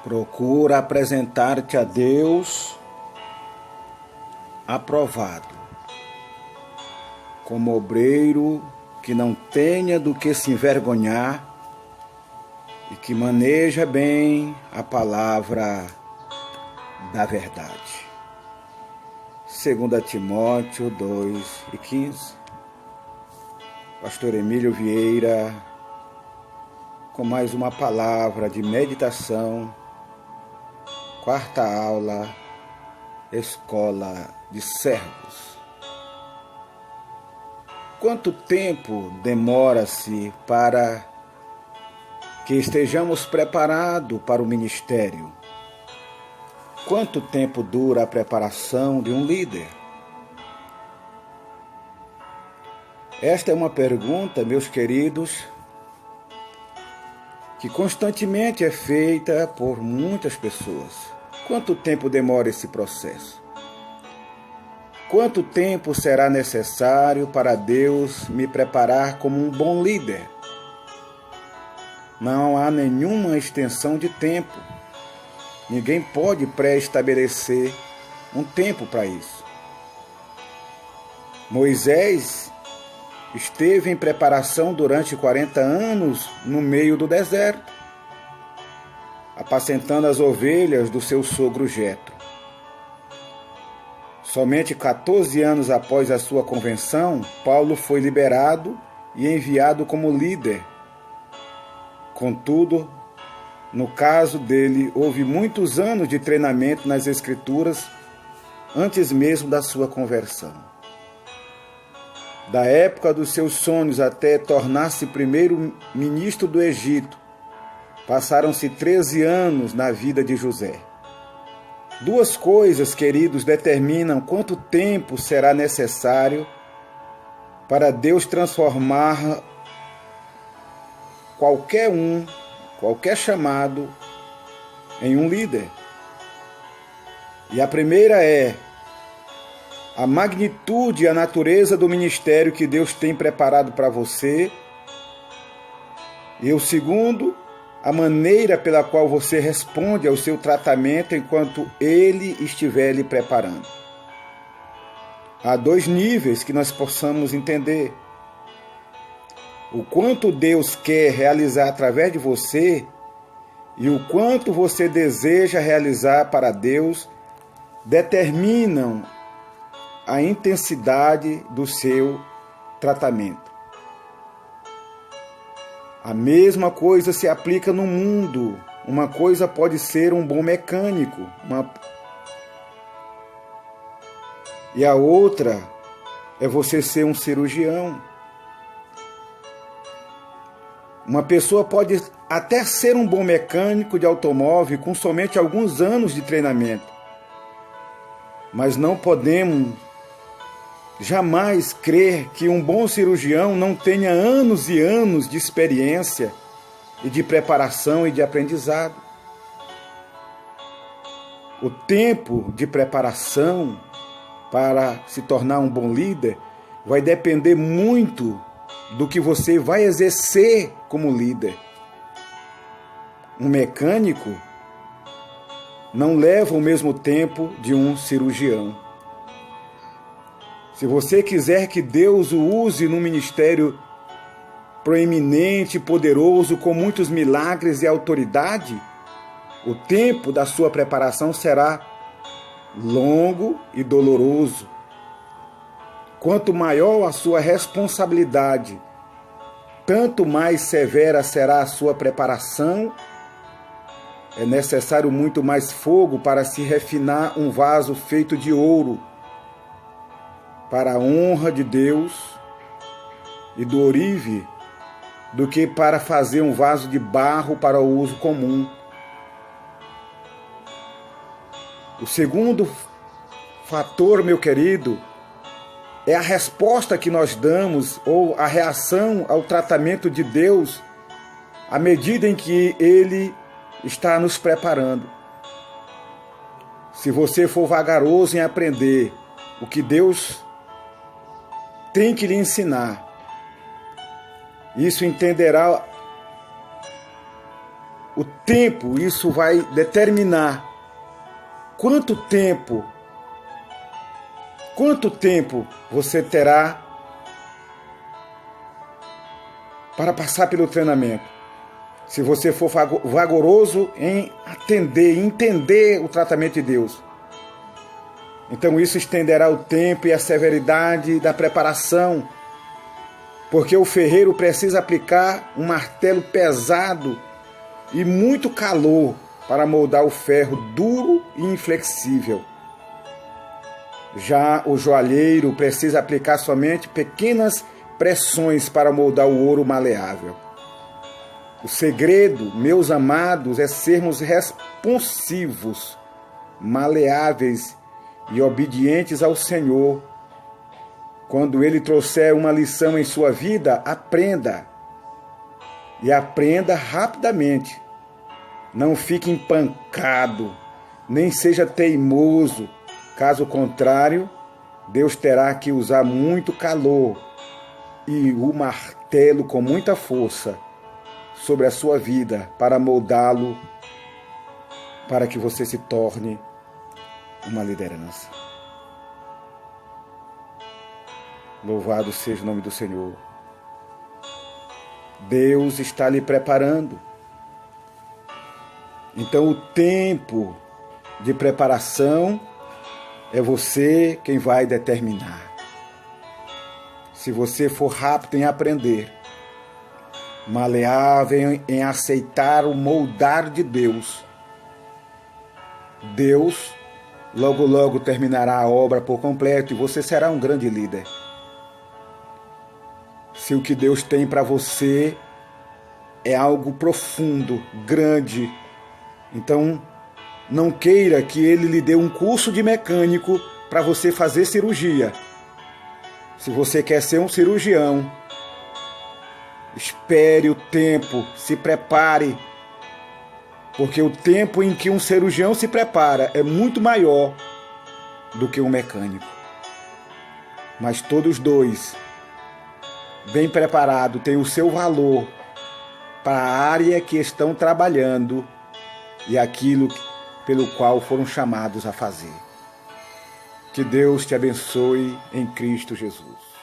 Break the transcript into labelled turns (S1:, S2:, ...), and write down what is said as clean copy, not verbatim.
S1: Procura apresentar-te a Deus aprovado, como obreiro que não tenha do que se envergonhar e que maneja bem a palavra da verdade. 2 Timóteo 2:15. Pastor Emílio Vieira, com mais uma palavra de meditação, quarta aula, Escola de Servos. Quanto tempo demora-se para que estejamos preparados para o ministério? Quanto tempo dura a preparação de um líder? Esta é uma pergunta, meus queridos, que constantemente é feita por muitas pessoas. Quanto tempo demora esse processo? Quanto tempo será necessário para Deus me preparar como um bom líder? Não há nenhuma extensão de tempo. Ninguém pode pré-estabelecer um tempo para isso. Moisés esteve em preparação durante 40 anos no meio do deserto, apacentando as ovelhas do seu sogro Jetro. Somente 14 anos após a sua conversão, Paulo foi liberado e enviado como líder. Contudo, no caso dele, houve muitos anos de treinamento nas Escrituras antes mesmo da sua conversão. Da época dos seus sonhos até tornar-se primeiro ministro do Egito, passaram-se 13 anos na vida de José. Duas coisas, queridos, determinam quanto tempo será necessário para Deus transformar qualquer chamado, em um líder. E a primeira é a magnitude e a natureza do ministério que Deus tem preparado para você. E o segundo, a maneira pela qual você responde ao seu tratamento enquanto Ele estiver lhe preparando. Há dois níveis que nós possamos entender. O quanto Deus quer realizar através de você e o quanto você deseja realizar para Deus determinam a intensidade do seu tratamento. A mesma coisa se aplica no mundo. Uma coisa pode ser um bom mecânico, e a outra é você ser um cirurgião. Uma pessoa pode até ser um bom mecânico de automóvel com somente alguns anos de treinamento, mas não podemos jamais crer que um bom cirurgião não tenha anos e anos de experiência e de preparação e de aprendizado. O tempo de preparação para se tornar um bom líder vai depender muito do que você vai exercer como líder. Um mecânico não leva o mesmo tempo de um cirurgião. Se você quiser que Deus o use num ministério proeminente, poderoso, com muitos milagres e autoridade, o tempo da sua preparação será longo e doloroso. Quanto maior a sua responsabilidade, tanto mais severa será a sua preparação. É necessário muito mais fogo para se refinar um vaso feito de ouro, para a honra de Deus e do ourive, do que para fazer um vaso de barro para o uso comum. O segundo fator, meu querido, é a resposta que nós damos ou a reação ao tratamento de Deus à medida em que Ele está nos preparando. Se você for vagaroso em aprender o que Deus tem que lhe ensinar, isso entenderá o tempo, isso vai determinar quanto tempo você terá para passar pelo treinamento. Se você for vagaroso em entender o tratamento de Deus. Então isso estenderá o tempo e a severidade da preparação, porque o ferreiro precisa aplicar um martelo pesado e muito calor para moldar o ferro duro e inflexível. Já o joalheiro precisa aplicar somente pequenas pressões para moldar o ouro maleável. O segredo, meus amados, é sermos responsivos, maleáveis e obedientes ao Senhor. Quando Ele trouxer uma lição em sua vida, aprenda. E aprenda rapidamente. Não fique empancado, nem seja teimoso. Caso contrário, Deus terá que usar muito calor e o martelo com muita força sobre a sua vida para moldá-lo, para que você se torne uma liderança. Louvado seja o nome do Senhor. Deus está lhe preparando. Então o tempo de preparação é você quem vai determinar. Se você for rápido em aprender, maleável em aceitar o moldar de Deus, Deus logo terminará a obra por completo e você será um grande líder. Se o que Deus tem para você é algo profundo, grande, então não queira que Ele lhe dê um curso de mecânico para você fazer cirurgia. Se você quer ser um cirurgião, espere o tempo, se prepare, porque o tempo em que um cirurgião se prepara é muito maior do que um mecânico. Mas todos dois, bem preparados, têm o seu valor para a área que estão trabalhando e aquilo pelo qual foram chamados a fazer. Que Deus te abençoe em Cristo Jesus.